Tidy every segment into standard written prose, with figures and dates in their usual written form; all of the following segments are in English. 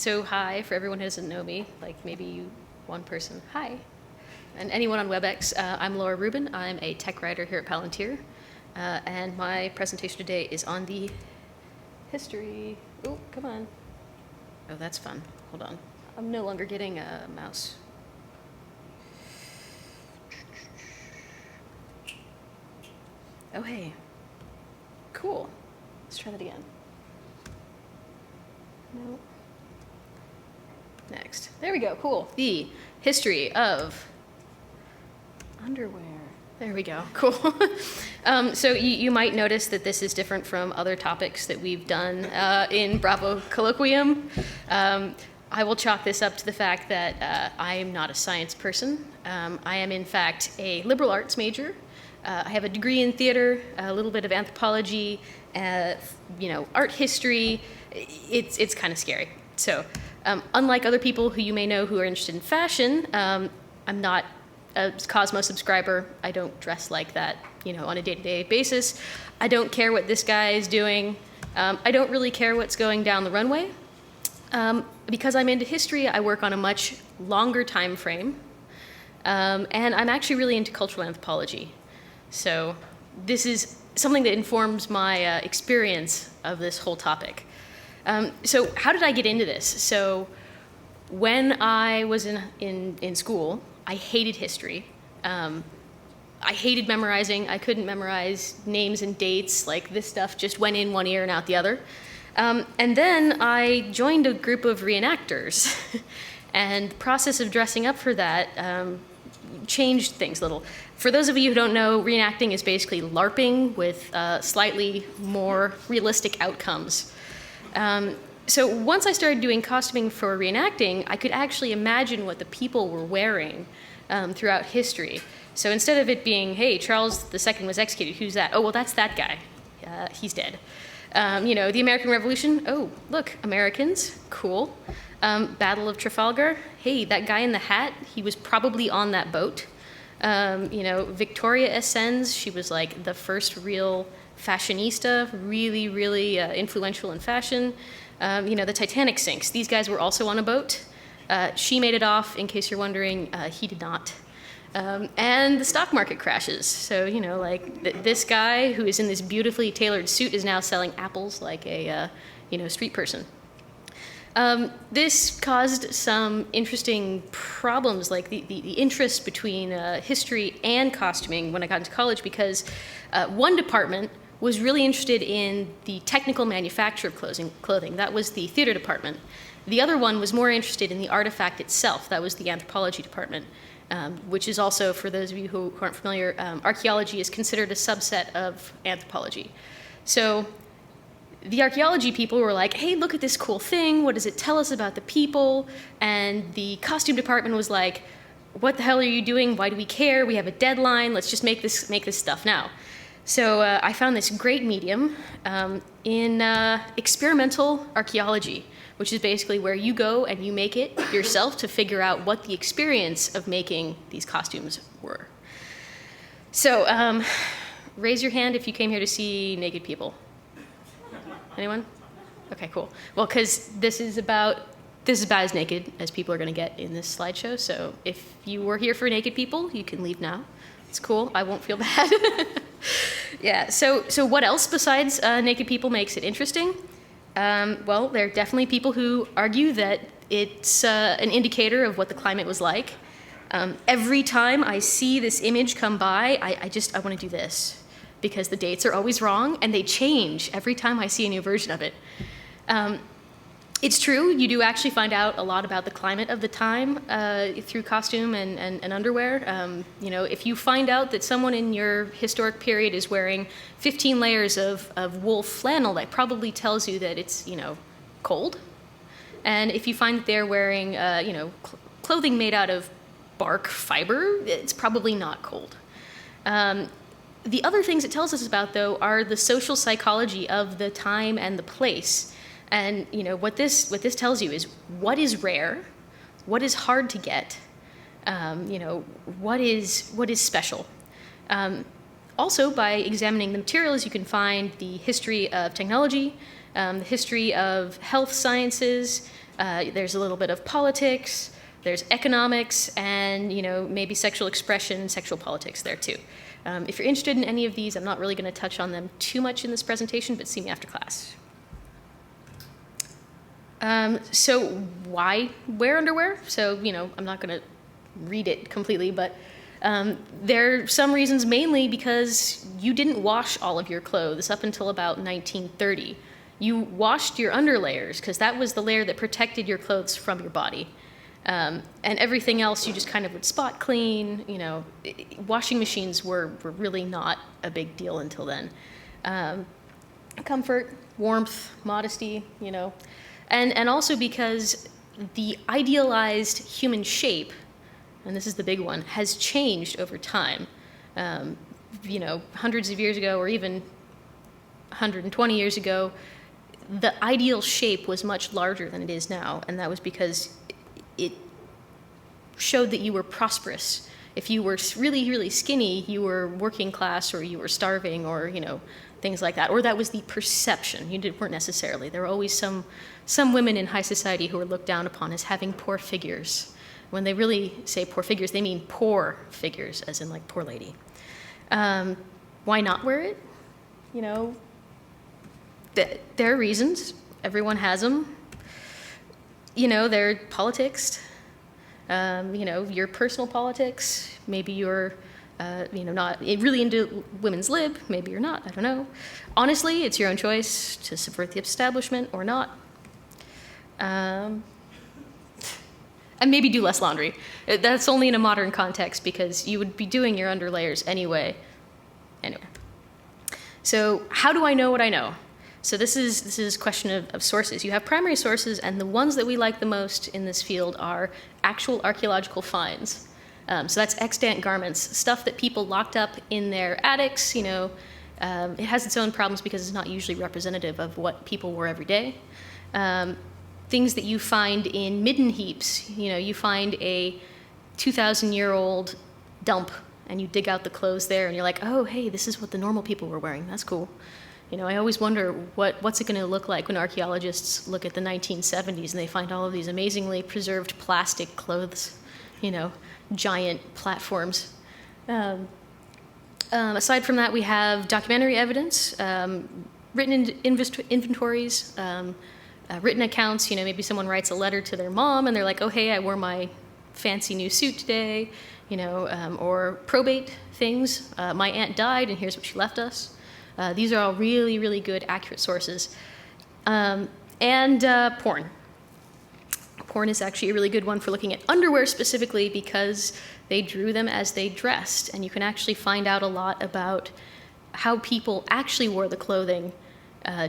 So hi, for everyone who doesn't know me, like maybe you, one person, hi. And anyone on WebEx, I'm Laura Rubin. I'm a tech writer here at Palantir. And my presentation today is on the history. Oh, come on. Oh, that's fun. Hold on. I'm no longer getting a mouse. Oh, hey. Cool. Let's try that again. No. Next. There we go. Cool. The history of underwear. There we go. Cool. So you might notice that this is different from other topics that we've done in Bravo Colloquium. I will chalk this up to the fact that I am not a science person. I am, in fact, a liberal arts major. I have a degree in theater, a little bit of anthropology, art history. It's kind of scary. So unlike other people who you may know who are interested in fashion, I'm not a Cosmo subscriber. I don't dress like that, on a day-to-day basis. I don't care what this guy is doing. I don't really care what's going down the runway. Because I'm into history, I work on a much longer time frame. And I'm actually really into cultural anthropology. So this is something that informs my experience of this whole topic. So how did I get into this? So when I was in school, I hated history. I hated memorizing. I couldn't memorize names and dates. Like, this stuff just went in one ear and out the other. And then I joined a group of reenactors. And the process of dressing up for that changed things a little. For those of you who don't know, reenacting is basically LARPing with slightly more realistic outcomes. So once I started doing costuming for reenacting, I could actually imagine what the people were wearing throughout history. So instead of it being, hey, Charles II was executed, who's that? Oh, well, that's that guy. He's dead. The American Revolution, oh, look, Americans, cool. Battle of Trafalgar, hey, that guy in the hat, he was probably on that boat. Victoria ascends, she was like the first real fashionista, really, really influential in fashion. The Titanic sinks. These guys were also on a boat. She made it off, in case you're wondering, he did not. And the stock market crashes. So, this guy who is in this beautifully tailored suit is now selling apples like a, street person. This caused some interesting problems, like the interest between history and costuming when I got into college, because one department was really interested in the technical manufacture of clothing. That was the theater department. The other one was more interested in the artifact itself. That was the anthropology department, which is also, for those of you who aren't familiar, archaeology is considered a subset of anthropology. So the archaeology people were like, hey, look at this cool thing. What does it tell us about the people? And the costume department was like, what the hell are you doing? Why do we care? We have a deadline. Let's just make this stuff now. So I found this great medium in experimental archaeology, which is basically where you go and you make it yourself to figure out what the experience of making these costumes were. So raise your hand if you came here to see naked people. Anyone? Okay, cool. Well, because this is about as naked as people are going to get in this slideshow. So if you were here for naked people, you can leave now. It's cool. I won't feel bad. Yeah. So what else besides naked people makes it interesting? Well, there are definitely people who argue that it's an indicator of what the climate was like. Every time I see this image come by, I want to do this, because the dates are always wrong and they change every time I see a new version of it. It's true, you do actually find out a lot about the climate of the time through costume and underwear. If you find out that someone in your historic period is wearing 15 layers of wool flannel, that probably tells you that it's, cold. And if you find that they're wearing, clothing made out of bark fiber, it's probably not cold. The other things it tells us about, though, are the social psychology of the time and the place. And what this tells you is what is rare, what is hard to get, what is special. Also, by examining the materials, you can find the history of technology, the history of health sciences, there's a little bit of politics, there's economics, and maybe sexual expression and sexual politics there too. If you're interested in any of these, I'm not really going to touch on them too much in this presentation, but see me after class. So why wear underwear? So, I'm not going to read it completely, but there are some reasons, mainly because you didn't wash all of your clothes up until about 1930. You washed your underlayers because that was the layer that protected your clothes from your body. And everything else you just kind of would spot clean. Washing machines were really not a big deal until then. Comfort, warmth, modesty, and also because the idealized human shape, and this is the big one, has changed over time. Hundreds of years ago, or even 120 years ago, the ideal shape was much larger than it is now, and that was because it showed that you were prosperous. If you were really, really skinny, you were working class, or you were starving, or things like that. Or that was the perception. Weren't necessarily. There were always some women in high society who were looked down upon as having poor figures. When they really say poor figures, they mean poor figures, as in like poor lady. Why not wear it? There are reasons. Everyone has them. There are politics. Your personal politics. Maybe you're, not really into women's lib. Maybe you're not. I don't know. Honestly, it's your own choice to subvert the establishment or not. And maybe do less laundry. That's only in a modern context because you would be doing your underlayers anyway. Anyway. So how do I know what I know? So this is a question of sources. You have primary sources, and the ones that we like the most in this field are actual archaeological finds. So that's extant garments, stuff that people locked up in their attics. It has its own problems because it's not usually representative of what people wore every day. Things that you find in midden heaps. You find a 2,000-year-old dump, and you dig out the clothes there, and you're like, oh, hey, this is what the normal people were wearing. That's cool. I always wonder what's it going to look like when archaeologists look at the 1970s and they find all of these amazingly preserved plastic clothes, giant platforms. Aside from that, we have documentary evidence, written inventories, written accounts. Maybe someone writes a letter to their mom and they're like, oh, hey, I wore my fancy new suit today, or probate things. My aunt died and here's what she left us. These are all really, really good, accurate sources. And porn. Porn is actually a really good one for looking at underwear specifically because they drew them as they dressed. And you can actually find out a lot about how people actually wore the clothing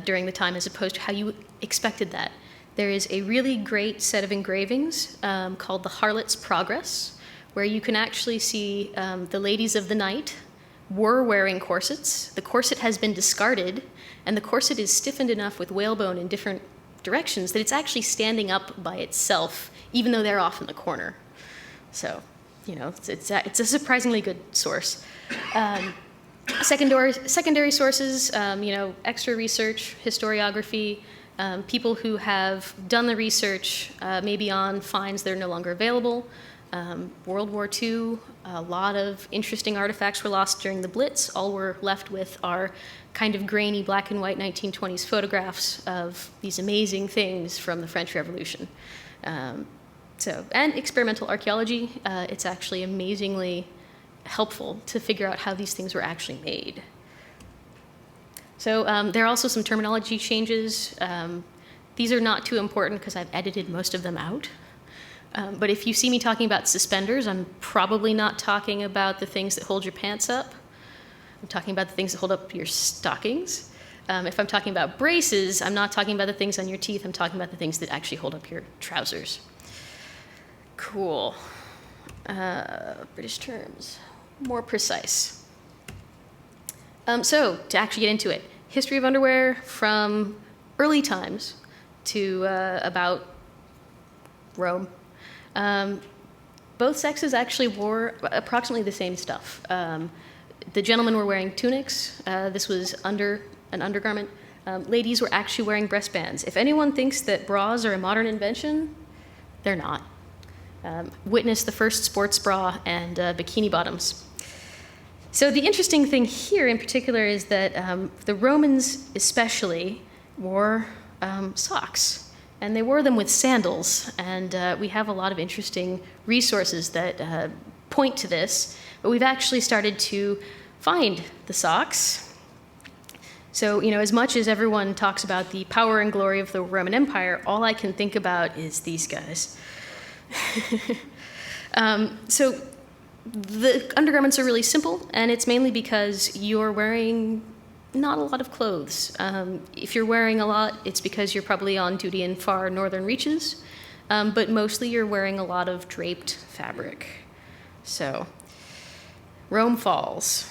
during the time as opposed to how you expected that. There is a really great set of engravings called the Harlot's Progress, where you can actually see the ladies of the night were wearing corsets. The corset has been discarded, and the corset is stiffened enough with whalebone in different directions that it's actually standing up by itself, even though they're off in the corner. So, it's a surprisingly good source. Secondary sources, extra research, historiography, people who have done the research maybe on finds that are no longer available. World War II, a lot of interesting artifacts were lost during the Blitz. All we're left with are kind of grainy black and white 1920s photographs of these amazing things from the French Revolution. And experimental archaeology, it's actually amazingly helpful to figure out how these things were actually made. So there are also some terminology changes. These are not too important because I've edited most of them out. But if you see me talking about suspenders, I'm probably not talking about the things that hold your pants up. I'm talking about the things that hold up your stockings. If I'm talking about braces, I'm not talking about the things on your teeth. I'm talking about the things that actually hold up your trousers. Cool. British terms, more precise. So to actually get into it, history of underwear from early times to about Rome. Both sexes actually wore approximately the same stuff. The gentlemen were wearing tunics. This was an undergarment. Ladies were actually wearing breastbands. If anyone thinks that bras are a modern invention, they're not. Witness the first sports bra and bikini bottoms. So the interesting thing here in particular is that the Romans especially wore socks, and they wore them with sandals, and we have a lot of interesting resources that point to this, but we've actually started to find the socks. So, as much as everyone talks about the power and glory of the Roman Empire, all I can think about is these guys. So the undergarments are really simple, and it's mainly because you're wearing not a lot of clothes. If you're wearing a lot, it's because you're probably on duty in far northern reaches, but mostly you're wearing a lot of draped fabric. So, Rome falls.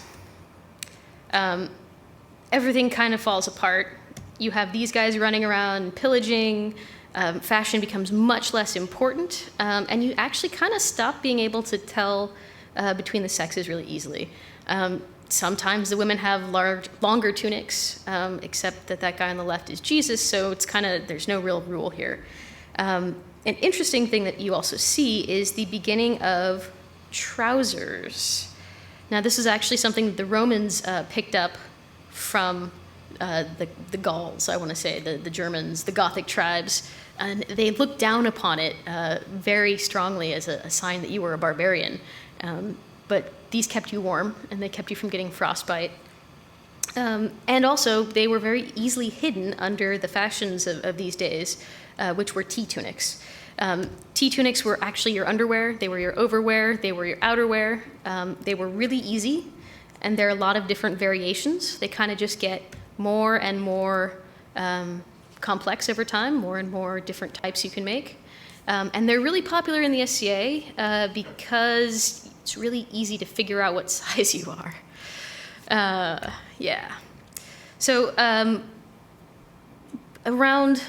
Everything kind of falls apart. You have these guys running around pillaging. Fashion becomes much less important, and you actually kind of stop being able to tell between the sexes really easily. Sometimes the women have longer tunics, except that guy on the left is Jesus, so it's kind of, there's no real rule here. An interesting thing that you also see is the beginning of trousers. Now, this is actually something that the Romans picked up from the Gauls, I want to say, the Germans, the Gothic tribes, and they looked down upon it very strongly as a sign that you were a barbarian. But these kept you warm, and they kept you from getting frostbite. And also, they were very easily hidden under the fashions of these days, which were tea tunics. Tea tunics were actually your underwear, they were your overwear, they were your outerwear. They were really easy, and there are a lot of different variations. They kind of just get more and more complex over time, more and more different types you can make. And they're really popular in the SCA because it's really easy to figure out what size you are. Yeah. So around,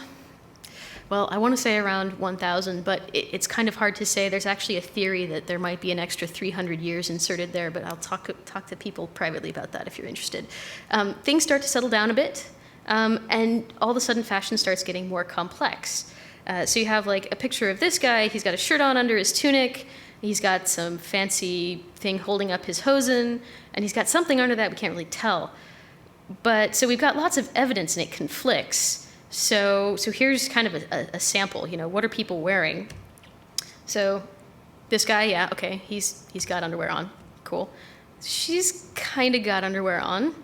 well, I want to say around 1000, but it's kind of hard to say. There's actually a theory that there might be an extra 300 years inserted there, but I'll talk to people privately about that if you're interested. Things start to settle down a bit, and all of a sudden fashion starts getting more complex. So you have like a picture of this guy. He's got a shirt on under his tunic. He's got some fancy thing holding up his hosen, and he's got something under that we can't really tell. But so we've got lots of evidence, and it conflicts. So here's kind of a sample. What are people wearing? So this guy, yeah, okay, he's got underwear on. Cool. She's kind of got underwear on.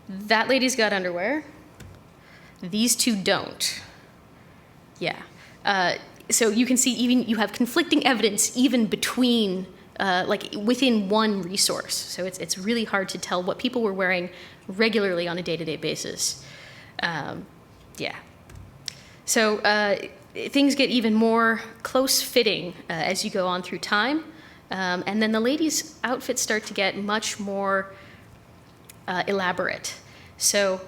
That lady's got underwear. These two don't. Yeah. So you can see even you have conflicting evidence even between, within one resource. So it's really hard to tell what people were wearing regularly on a day-to-day basis. Yeah. So things get even more close-fitting as you go on through time. And then the ladies' outfits start to get much more elaborate. So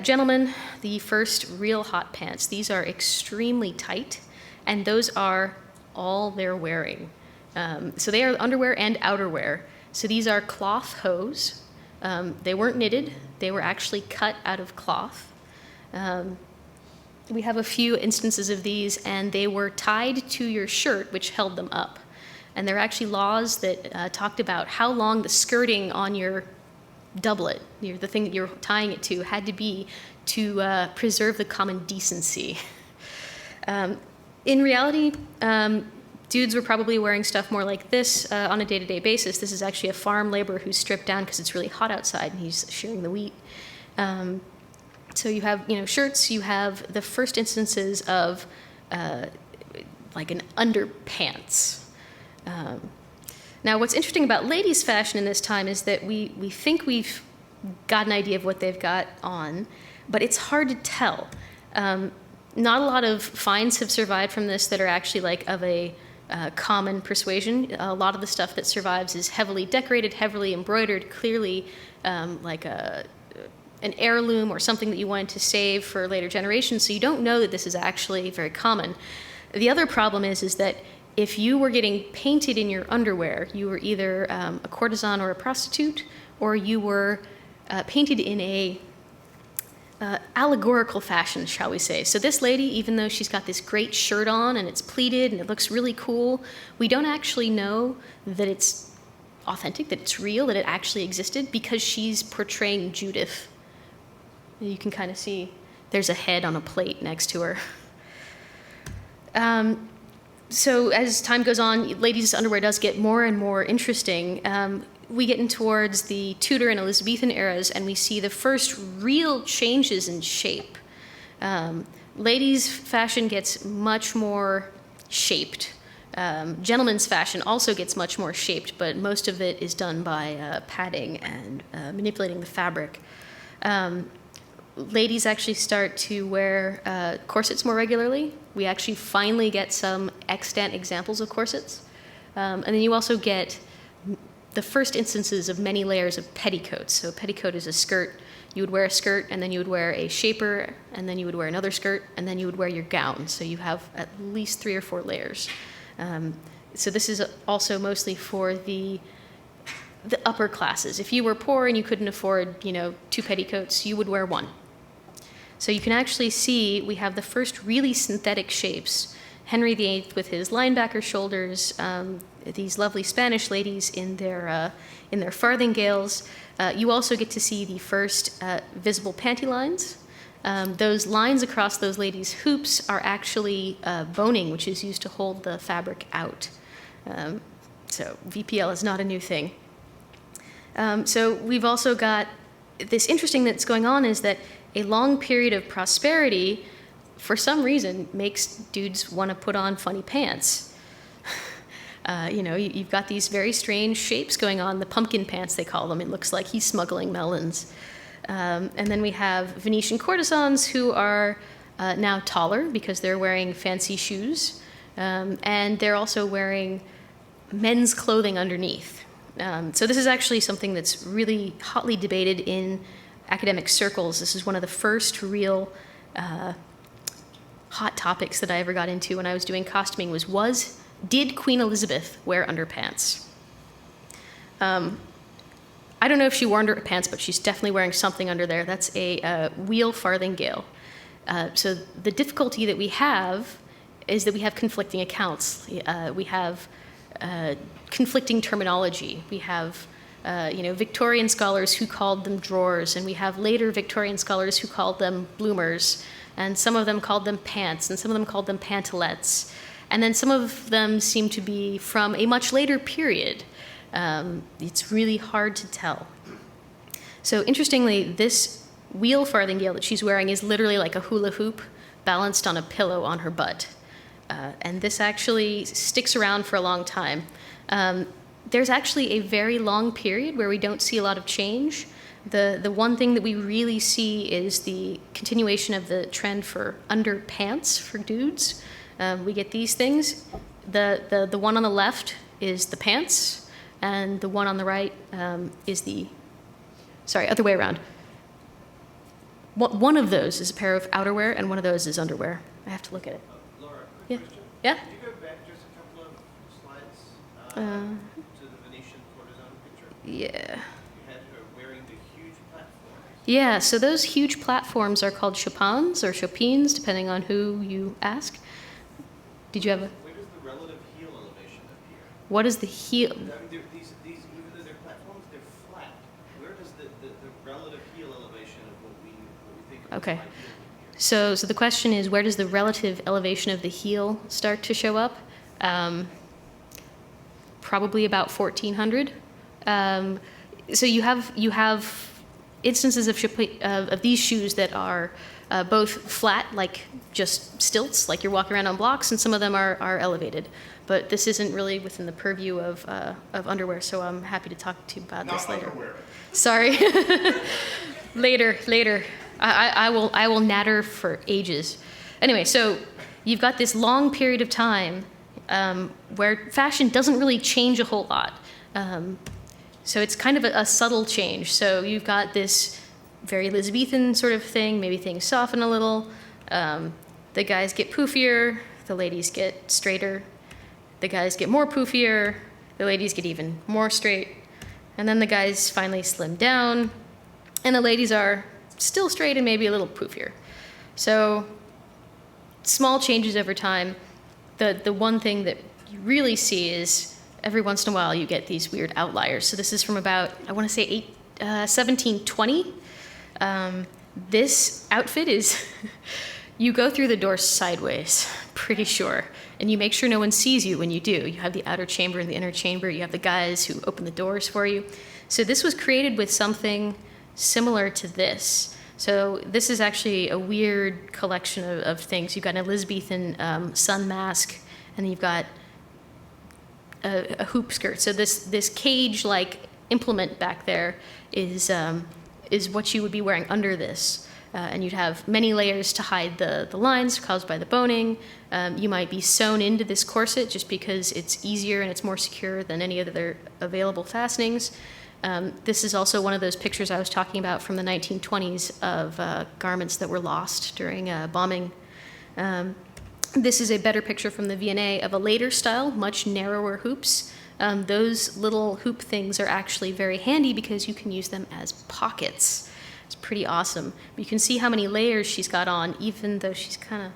gentlemen, the first real hot pants, these are extremely tight, and those are all they're wearing. So they are underwear and outerwear. So these are cloth hose. They weren't knitted. They were actually cut out of cloth. We have a few instances of these, and they were tied to your shirt, which held them up. And there are actually laws that talked about how long the skirting on your doublet, the thing that you're tying it to, had to be to preserve the common decency. In reality, dudes were probably wearing stuff more like this on a day-to-day basis. This is actually a farm laborer who's stripped down because it's really hot outside and he's shearing the wheat. So you have, shirts. You have the first instances of like an underpants. Now, what's interesting about ladies' fashion in this time is that we think we've got an idea of what they've got on, but it's hard to tell. Not a lot of finds have survived from this that are actually like of a common persuasion. A lot of the stuff that survives is heavily decorated, heavily embroidered, clearly like an heirloom or something that you wanted to save for later generations, so you don't know that this is actually very common. The other problem is that if you were getting painted in your underwear, you were either a courtesan or a prostitute, or you were painted in a allegorical fashion, shall we say. So this lady, even though she's got this great shirt on and it's pleated and it looks really cool, we don't actually know that it's authentic, that it's real, that it actually existed, because she's portraying Judith. You can kind of see there's a head on a plate next to her. So as time goes on, ladies' underwear does get more and more interesting. We get in towards the Tudor and Elizabethan eras, and we see the first real changes in shape. Ladies' fashion gets much more shaped. Gentlemen's fashion also gets much more shaped, but most of it is done by padding and manipulating the fabric. Ladies actually start to wear corsets more regularly. We actually finally get some extant examples of corsets. And then you also get the first instances of many layers of petticoats. So a petticoat is a skirt. You would wear a skirt, and then you would wear a shaper, and then you would wear another skirt, and then you would wear your gown. So you have at least 3 or 4 layers. So this is also mostly for the upper classes. If you were poor and you couldn't afford, 2 petticoats, you would wear 1. So you can actually see we have the first really synthetic shapes. Henry VIII with his linebacker shoulders, these lovely Spanish ladies in their farthingales. You also get to see the first visible panty lines. Those lines across those ladies' hoops are actually boning, which is used to hold the fabric out. So VPL is not a new thing. So we've also got this interesting that's going on is that a long period of prosperity, for some reason, makes dudes want to put on funny pants. You've got these very strange shapes going on, the pumpkin pants they call them. It looks like he's smuggling melons. And then we have Venetian courtesans who are now taller because they're wearing fancy shoes. And they're also wearing men's clothing underneath. So this is actually something that's really hotly debated in academic circles. This is one of the first real hot topics that I ever got into when I was doing costuming did Queen Elizabeth wear underpants? I don't know if she wore underpants, but she's definitely wearing something under there. That's a wheel farthingale. So the difficulty that we have is that we have conflicting accounts. We have conflicting terminology. We have Victorian scholars who called them drawers, and we have later Victorian scholars who called them bloomers, and some of them called them pants, and some of them called them pantalettes. And then some of them seem to be from a much later period. It's really hard to tell. So interestingly, this wheel farthingale that she's wearing is literally like a hula hoop balanced on a pillow on her butt. And this actually sticks around for a long time. There's actually a very long period where we don't see a lot of change. The one thing that we really see is the continuation of the trend for underpants for dudes. We get these things. The one on the left is the pants, and the one on the right is other way around. One of those is a pair of outerwear, and one of those is underwear. I have to look at it. Laura, Yeah. question. Yeah? Can you go back just a couple of slides to the Venetian courtesan picture? Yeah. You had her wearing the huge platforms. Yeah, so those huge platforms are called chopins or chopines, depending on who you ask. Did you have a... Where does the relative heel elevation appear? What is the heel? I mean, these, even though they're platforms, they're flat. Where does the relative heel elevation of what we think of Okay. as high heel appear? So the question is, where does the relative elevation of the heel start to show up? Probably about 1400. So you have instances of these shoes that are both flat, like just stilts, like you're walking around on blocks, and some of them are elevated. But this isn't really within the purview of underwear, so I'm happy to talk to you about this later. Underwear. Sorry. Later. I will natter for ages. Anyway, so you've got this long period of time where fashion doesn't really change a whole lot. So it's kind of a subtle change. So you've got this very Elizabethan sort of thing. Maybe things soften a little. The guys get poofier. The ladies get straighter. The guys get more poofier. The ladies get even more straight. And then the guys finally slim down. And the ladies are still straight and maybe a little poofier. So small changes over time. The one thing that you really see is every once in a while you get these weird outliers. So this is from about, I want to say 1720. This outfit is, you go through the door sideways, pretty sure. And you make sure no one sees you when you do. You have the outer chamber and the inner chamber. You have the guys who open the doors for you. So this was created with something similar to this. So this is actually a weird collection of things. You've got an Elizabethan sun mask, and then you've got a hoop skirt. So this cage-like implement back there is what you would be wearing under this. And you'd have many layers to hide the lines caused by the boning. You might be sewn into this corset just because it's easier and it's more secure than any other available fastenings. This is also one of those pictures I was talking about from the 1920s of garments that were lost during bombing. This is a better picture from the V&A of a later style, much narrower hoops. Those little hoop things are actually very handy because you can use them as pockets. It's pretty awesome. You can see how many layers she's got on, even though she's kind of...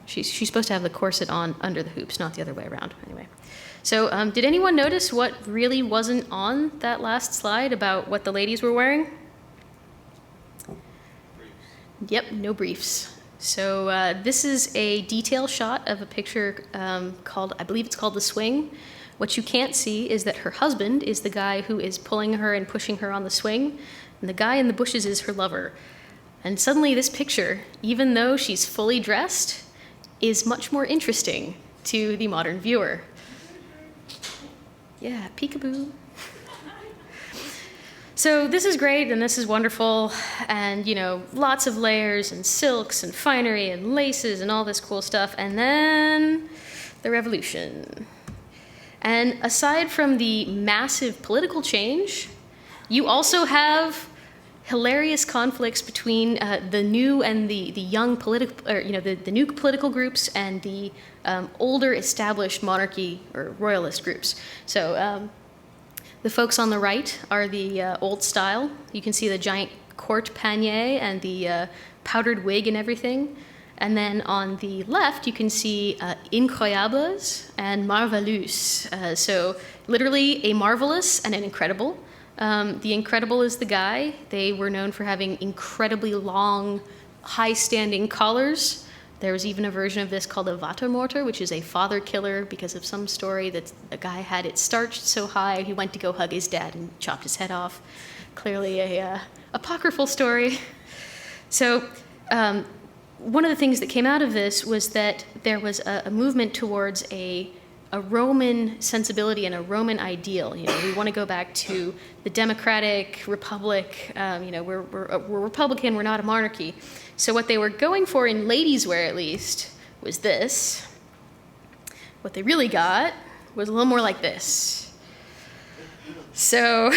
She's supposed to have the corset on under the hoops, not the other way around. Anyway. So did anyone notice what really wasn't on that last slide about what the ladies were wearing? Briefs. Yep, no briefs. So this is a detail shot of a picture called, I believe it's called The Swing. What you can't see is that her husband is the guy who is pulling her and pushing her on the swing, and the guy in the bushes is her lover. And suddenly this picture, even though she's fully dressed, is much more interesting to the modern viewer. Yeah, peekaboo. So this is great and this is wonderful, and you know, lots of layers and silks and finery and laces and all this cool stuff, and then the revolution. And aside from the massive political change, you also have hilarious conflicts between the new and the young political, or you know, the new political groups and the older established monarchy or royalist groups. So the folks on the right are the old style. You can see the giant court panier and the powdered wig and everything. And then on the left, you can see incroyables and marvelous. So literally a marvelous and an incredible. The incredible is the guy. They were known for having incredibly long, high-standing collars. There was even a version of this called a vatermortar, which is a father killer because of some story that a guy had it starched so high he went to go hug his dad and chopped his head off. Clearly a apocryphal story. So one of the things that came out of this was that there was a movement towards a Roman sensibility and a Roman ideal. You know, we want to go back to the democratic republic. You know, we're Republican, we're not a monarchy. So what they were going for in ladies' wear, at least, was this. What they really got was a little more like this. So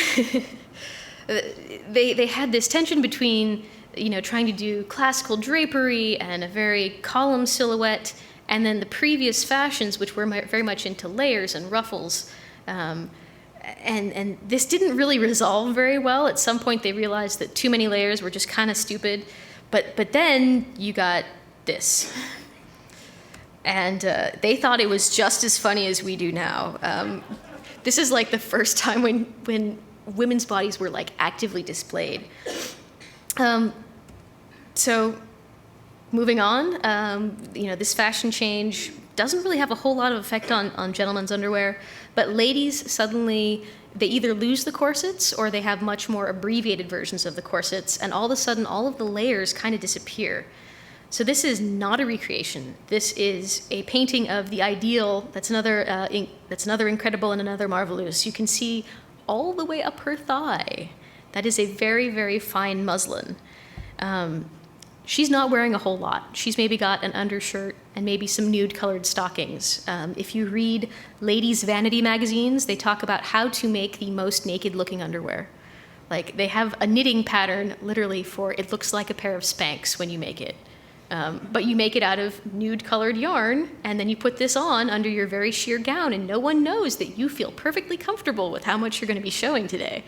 they had this tension between, you know, trying to do classical drapery and a very column silhouette, and then the previous fashions, which were very much into layers and ruffles. And this didn't really resolve very well. At some point, they realized that too many layers were just kind of stupid. But then you got this. And they thought it was just as funny as we do now. This is like the first time when women's bodies were like actively displayed. So moving on, you know, this fashion change doesn't really have a whole lot of effect on gentlemen's underwear, but ladies suddenly, they either lose the corsets or they have much more abbreviated versions of the corsets, and all of a sudden all of the layers kind of disappear. So this is not a recreation. This is a painting of the ideal. That's another incredible and another marvelous. You can see all the way up her thigh. That is a very, very fine muslin. She's not wearing a whole lot. She's maybe got an undershirt and maybe some nude-colored stockings. If you read ladies' vanity magazines, they talk about how to make the most naked-looking underwear. Like, they have a knitting pattern, literally, for it looks like a pair of Spanx when you make it. But you make it out of nude-colored yarn, and then you put this on under your very sheer gown, and no one knows that you feel perfectly comfortable with how much you're going to be showing today.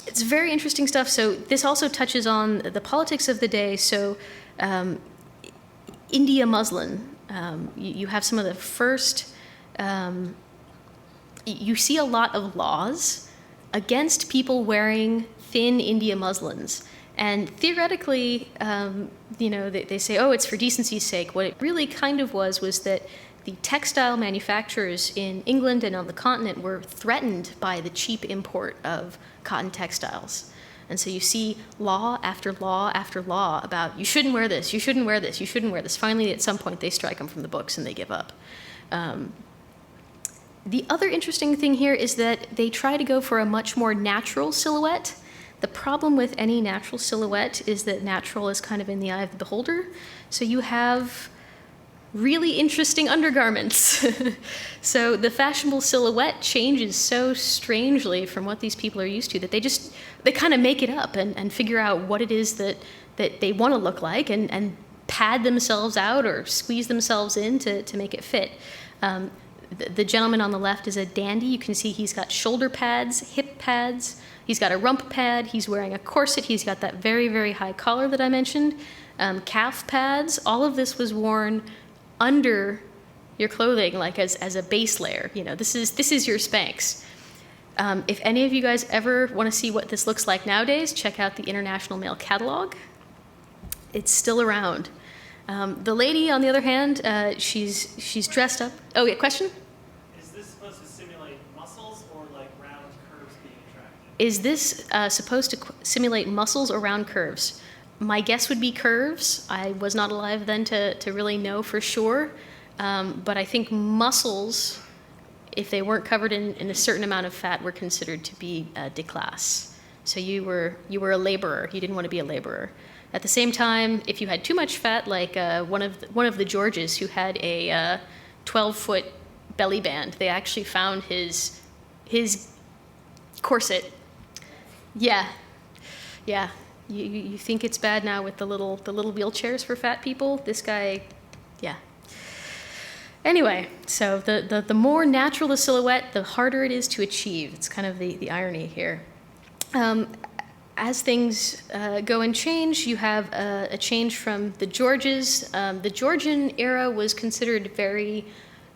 It's very interesting stuff. So this also touches on the politics of the day. So India muslin, you have some of the first, you see a lot of laws against people wearing thin India muslins. And theoretically, they say, oh, it's for decency's sake. What it really kind of was that the textile manufacturers in England and on the continent were threatened by the cheap import of cotton textiles. And so you see law after law after law about, you shouldn't wear this, you shouldn't wear this, you shouldn't wear this. Finally, at some point, they strike them from the books and they give up. The other interesting thing here is that they try to go for a much more natural silhouette. The problem with any natural silhouette is that natural is kind of in the eye of the beholder. So you have really interesting undergarments. So the fashionable silhouette changes so strangely from what these people are used to that they kind of make it up and figure out what it is that they want to look like and pad themselves out or squeeze themselves in to make it fit. The gentleman on the left is a dandy. You can see he's got shoulder pads, hip pads. He's got a rump pad. He's wearing a corset. He's got that very, very high collar that I mentioned. Calf pads. All of this was worn under your clothing, like as a base layer. This is your Spanx. If any of you guys ever want to see what this looks like nowadays, check out the International Male Catalog. It's still around. The lady, on the other hand, she's dressed up. Oh, yeah, question? Is this supposed to simulate muscles or like round curves being attractive? Is this supposed to simulate muscles or round curves? My guess would be curves. I was not alive then to really know for sure. But I think muscles, if they weren't covered in a certain amount of fat, were considered to be déclasse. So you were a laborer. You didn't want to be a laborer. At the same time, if you had too much fat, like one of the Georges who had a 12-foot belly band, they actually found his corset. Yeah. You think it's bad now with the little wheelchairs for fat people? This guy, yeah. Anyway, so the more natural the silhouette, the harder it is to achieve. It's kind of the irony here. As things go and change, you have a change from the Georges. The Georgian era was considered very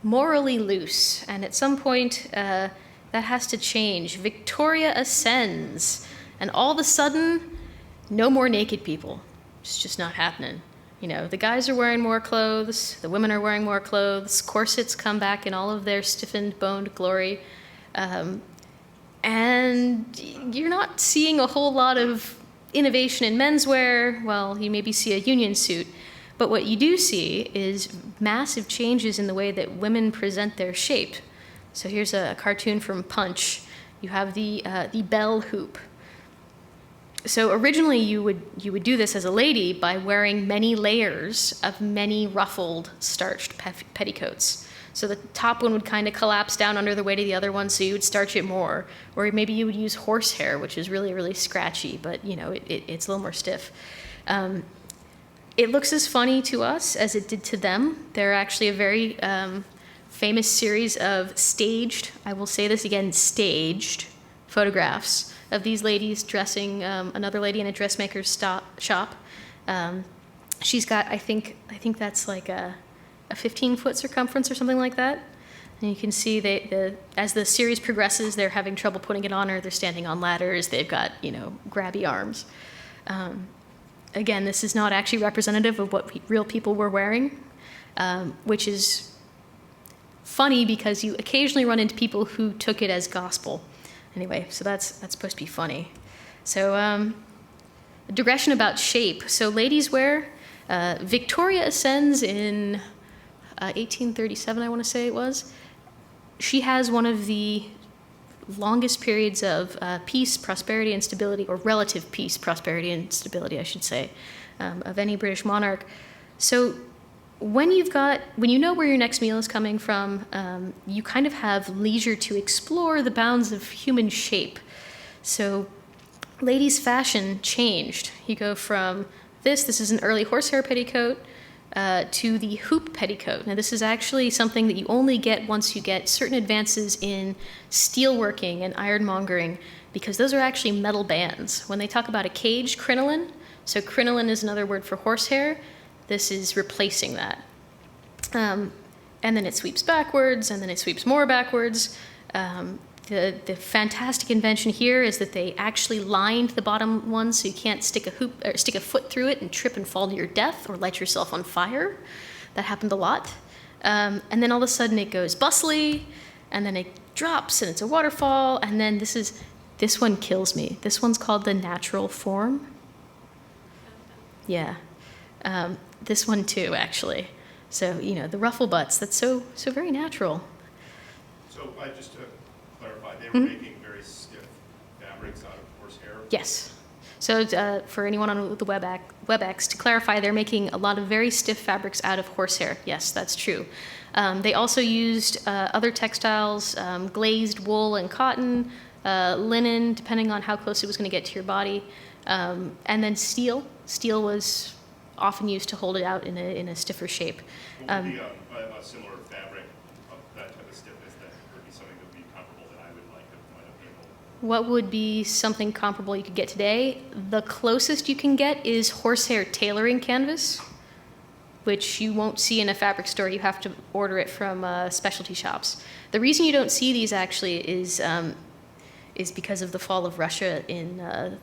morally loose, and at some point that has to change. Victoria ascends, and all of a sudden, no more naked people. It's just not happening. The guys are wearing more clothes, the women are wearing more clothes, corsets come back in all of their stiffened, boned glory. And you're not seeing a whole lot of innovation in menswear. Well, you maybe see a union suit. But what you do see is massive changes in the way that women present their shape. So here's a cartoon from Punch. You have the bell hoop. So originally you would do this as a lady by wearing many layers of many ruffled, starched petticoats. So the top one would kind of collapse down under the weight of the other one, so you would starch it more. Or maybe you would use horsehair, which is really, really scratchy, but it's a little more stiff. It looks as funny to us as it did to them. They're actually a very famous series of staged, I will say this again, staged photographs of these ladies dressing another lady in a dressmaker's shop. She's got, I think that's like a 15-foot circumference or something like that. And you can see as the series progresses, they're having trouble putting it on her. They're standing on ladders. They've got, grabby arms. Again, this is not actually representative of what real people were wearing, which is funny because you occasionally run into people who took it as gospel. Anyway, so that's supposed to be funny. So a digression about shape. So ladies wear, Victoria ascends in 1837, I want to say it was. She has one of the longest periods of peace, prosperity, and stability, or relative peace, prosperity, and stability, I should say, of any British monarch. So when you know where your next meal is coming from, you kind of have leisure to explore the bounds of human shape. So ladies' fashion changed. You go from this is an early horsehair petticoat, to the hoop petticoat. Now, this is actually something that you only get once you get certain advances in steelworking and ironmongering, because those are actually metal bands. When they talk about a caged crinoline, so crinoline is another word for horsehair, this is replacing that. And then it sweeps backwards, and then it sweeps more backwards. The fantastic invention here is that they actually lined the bottom one so you can't stick a foot through it and trip and fall to your death or light yourself on fire. That happened a lot. And then all of a sudden it goes bustly, and then it drops and it's a waterfall, and then this one kills me. This one's called the natural form. Yeah. This one too, actually. So, the ruffle butts, that's so very natural. So just to clarify, they were making very stiff fabrics out of horsehair? Yes. So for anyone on the WebEx, to clarify, they're making a lot of very stiff fabrics out of horsehair. Yes, that's true. They also used other textiles, glazed wool and cotton, linen, depending on how close it was going to get to your body, and then steel. Steel was often used to hold it out in a stiffer shape. What would be a similar fabric of that type of stiffness that would be something that would be comparable that I would like to might available? What would be something comparable you could get today? The closest you can get is horsehair tailoring canvas, which you won't see in a fabric store. You have to order it from specialty shops. The reason you don't see these actually is because of the fall of Russia in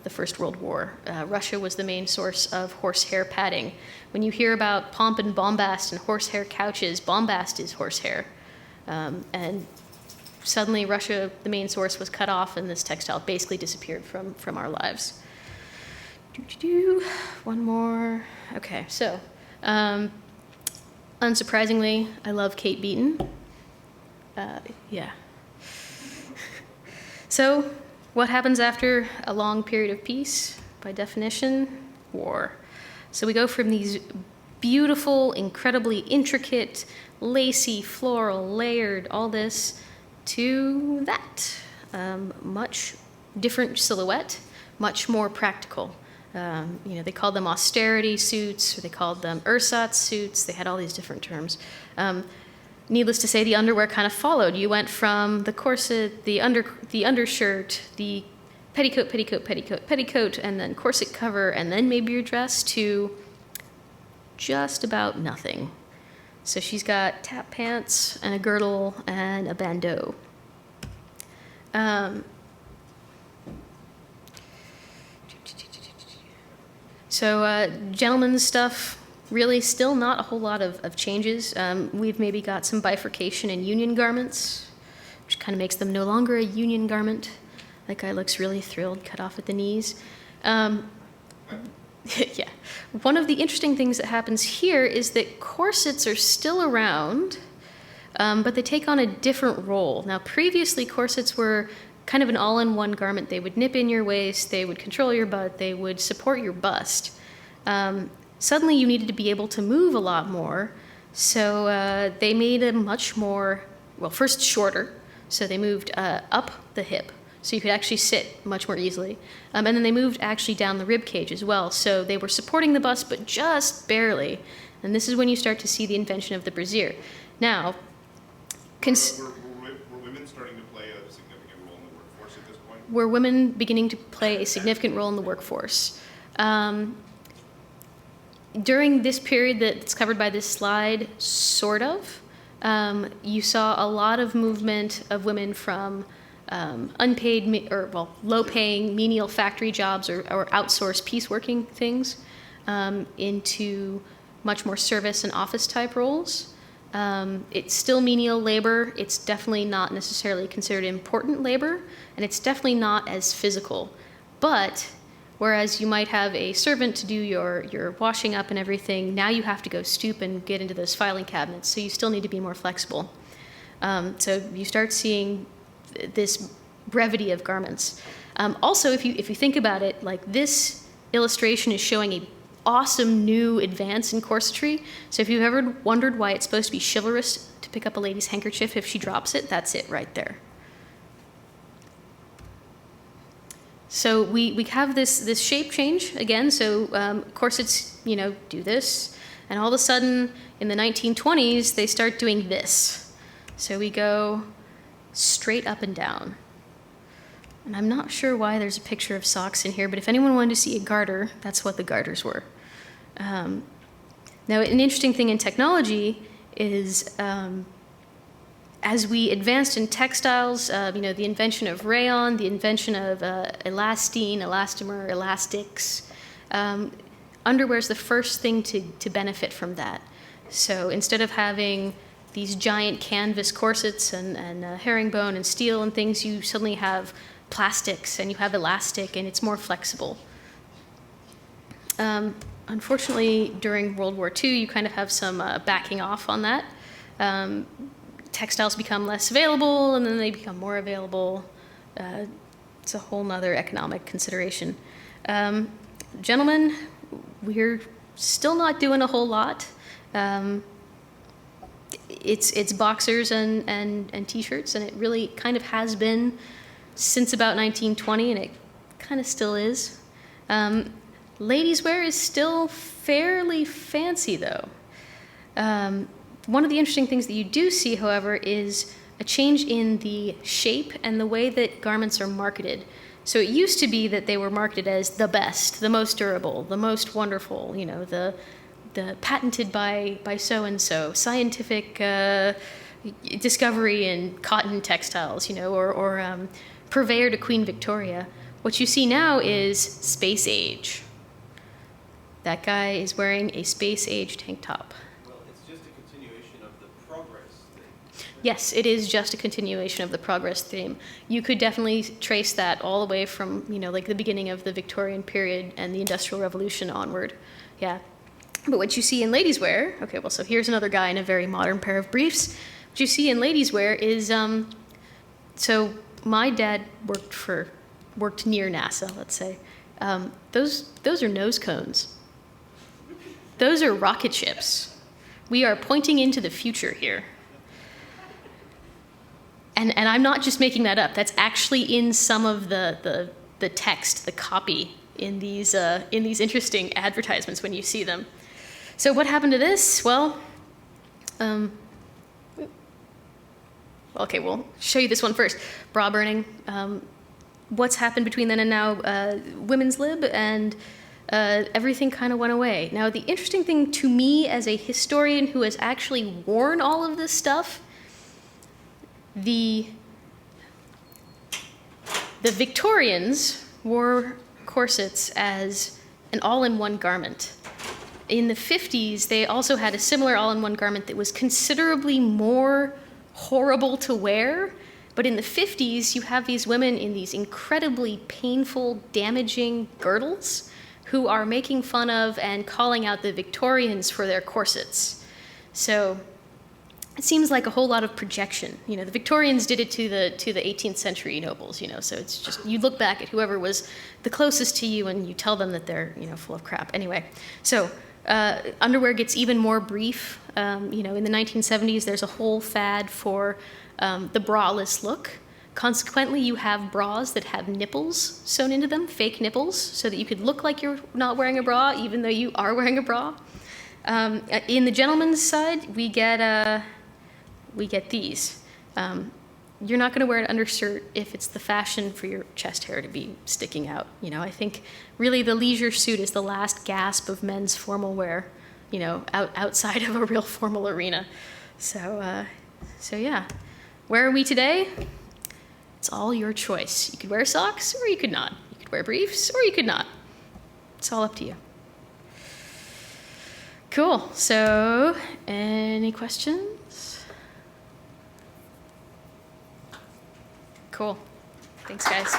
the First World War. Russia was the main source of horsehair padding. When you hear about pomp and bombast and horsehair couches, bombast is horsehair. And suddenly Russia, the main source, was cut off, and this textile basically disappeared from our lives. One more. Okay, so unsurprisingly, I love Kate Beaton. Yeah. So, what happens after a long period of peace? By definition, war. So we go from these beautiful, incredibly intricate, lacy, floral, layered, all this, to that. Much different silhouette, much more practical. They called them austerity suits, or they called them ersatz suits. They had all these different terms. Needless to say, the underwear kind of followed. You went from the corset, the undershirt, the petticoat, and then corset cover, and then maybe your dress, to just about nothing. So she's got tap pants and a girdle and a bandeau. So gentlemen's stuff, really still not a whole lot of changes. We've maybe got some bifurcation in union garments, which kind of makes them no longer a union garment. That guy looks really thrilled, cut off at the knees. Yeah. One of the interesting things that happens here is that corsets are still around, but they take on a different role. Now, previously, corsets were kind of an all-in-one garment. They would nip in your waist, they would control your butt, they would support your bust. Suddenly you needed to be able to move a lot more, so they made a much more, well, first shorter, so they moved up the hip, so you could actually sit much more easily. And then they moved actually down the rib cage as well, so they were supporting the bust, but just barely. And this is when you start to see the invention of the brassiere. Now, were women starting to play a significant role in the workforce at this point? were women beginning to play a significant role in the workforce? During this period that's covered by this slide, sort of, you saw a lot of movement of women from unpaid low-paying menial factory jobs or outsourced pieceworking things into much more service and office-type roles. It's still menial labor. It's definitely not necessarily considered important labor, and it's definitely not as physical. But whereas you might have a servant to do your washing up and everything, now you have to go stoop and get into those filing cabinets, so you still need to be more flexible. So you start seeing this brevity of garments. Also, if you think about it, like this illustration is showing a awesome new advance in corsetry. So if you've ever wondered why it's supposed to be chivalrous to pick up a lady's handkerchief if she drops it, that's it right there. So we have this shape change again. So corsets, do this. And all of a sudden, in the 1920s, they start doing this. So we go straight up and down. And I'm not sure why there's a picture of socks in here, but if anyone wanted to see a garter, that's what the garters were. Now, an interesting thing in technology is as we advanced in textiles, the invention of rayon, the invention of elastine, elastomer, elastics, underwear is the first thing to benefit from that. So instead of having these giant canvas corsets and herringbone and steel and things, you suddenly have plastics and you have elastic, and it's more flexible. Unfortunately, during World War II, you kind of have some backing off on that. Textiles become less available, and then they become more available. It's a whole nother economic consideration. Gentlemen, we're still not doing a whole lot. It's boxers and t-shirts, and it really kind of has been since about 1920, and it kind of still is. Ladies' wear is still fairly fancy, though. One of the interesting things that you do see, however, is a change in the shape and the way that garments are marketed. So it used to be that they were marketed as the best, the most durable, the most wonderful, the patented by so-and-so, scientific discovery in cotton textiles, or purveyor to Queen Victoria. What you see now is space age. That guy is wearing a space age tank top. Well, it's just a continuation of the progress thing. Yes, it is just a continuation of the progress theme. You could definitely trace that all the way from, like the beginning of the Victorian period and the Industrial Revolution onward. Yeah. But what you see in ladies' wear, okay, well, so here's another guy in a very modern pair of briefs. What you see in ladies' wear is, so my dad worked near NASA, let's say. Those are nose cones. Those are rocket ships. We are pointing into the future here. And I'm not just making that up. That's actually in some of the text, the copy in these interesting advertisements when you see them. So what happened to this? Well, okay, we'll show you this one first. Bra burning. What's happened between then and now? Women's lib and everything kind of went away. Now, the interesting thing to me as a historian who has actually worn all of this stuff, the Victorians wore corsets as an all-in-one garment. In the 50s, they also had a similar all-in-one garment that was considerably more horrible to wear. But in the 50s, you have these women in these incredibly painful, damaging girdles who are making fun of and calling out the Victorians for their corsets. So it seems like a whole lot of projection. The Victorians did it to the 18th century nobles, so it's just, you look back at whoever was the closest to you and you tell them that they're, full of crap. Anyway, so underwear gets even more brief. In the 1970s, there's a whole fad for the braless look. Consequently, you have bras that have nipples sewn into them, fake nipples, so that you could look like you're not wearing a bra, even though you are wearing a bra. In the gentleman's side, we get these. You're not going to wear an undershirt if it's the fashion for your chest hair to be sticking out. I think really the leisure suit is the last gasp of men's formal wear, outside of a real formal arena. So yeah. Where are we today? It's all your choice. You could wear socks or you could not. You could wear briefs or you could not. It's all up to you. Cool. So, any questions? Cool. Thanks, guys.